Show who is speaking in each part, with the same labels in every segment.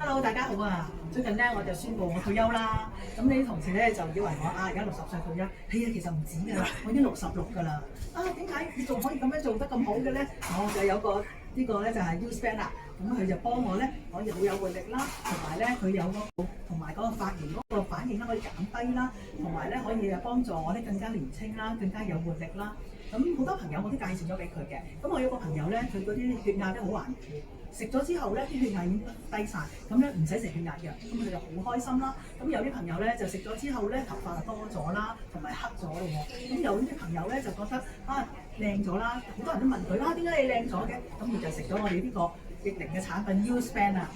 Speaker 1: Hello，大家好啊！最近咧我就宣布我退休啦。咁呢啲同事咧就以為我而家60歲退休，係啊，其實唔止㗎啦，我已經66㗎啦。點解你仲可以咁樣做得咁好嘅咧？我就有個呢個咧就係 U-Span 啦。咁佢就幫我咧可以好有活力啦，同埋咧佢有同埋嗰個發炎嗰個反應咧可以減低啦，同埋咧可以幫助我咧更加年輕啦，更加有活力啦。咁好多朋友我都介紹咗俾佢嘅。咁我有個朋友咧，佢嗰啲血壓都好頑固，食咗之後咧啲血壓已經低晒，咁咧唔使食血壓藥，咁佢就好開心啦。咁有啲朋友咧就食咗之後咧頭髮就多咗啦，同埋黑咗咯喎。咁有啲朋友咧就覺得靚咗啦，好多人都問佢點解你靚咗嘅？咁佢就食咗我哋呢個逆齡嘅產品 U-Span 啊。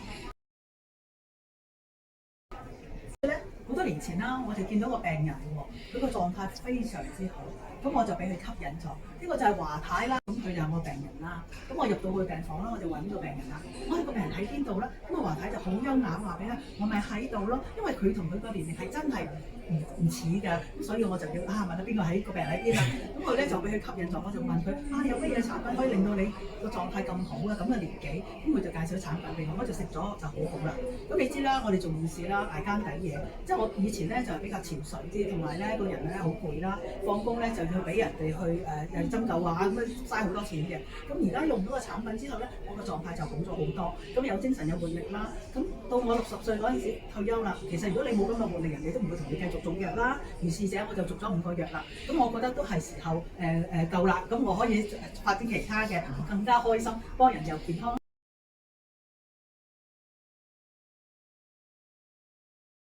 Speaker 1: 好多年前啦，我哋見到個病人喎，佢個狀態非常之好，咁我就俾佢吸引咗。呢個就係華太啦，咁佢就係我病人啦。咁我入到去病房啦，我就揾個病人啦。我係個病人喺邊度咧？咁華太就好優雅話俾佢，我咪喺度咯。因為佢同佢個年齡係真係唔似㗎，咁所以我就要問下邊個喺個病人喺邊啦。咁佢咧就俾佢吸引咗，我就問佢有乜嘢產品可以令到你個狀態咁好啊？咁嘅年紀，咁佢就介紹咗產品俾我，我就食咗就好好啦。咁你知啦，我哋做護士啦，捱更抵夜，即係我以前咧就比較潛水啲，同埋咧個人咧好攰啦，放工咧就要俾人哋去針灸啊，咁樣嘥好多錢嘅。咁而家用咗個產品之後咧，我個狀態就好咗好多，咁有精神有活力啦。咁到我60歲嗰陣時退休啦，其實如果你冇咁嘅活力，人哋都唔會同你繼續續藥啦。如是者我就續咗5個藥啦。咁我覺得都係時候夠啦，咁我可以發展其他嘅更加開心，幫人又健康。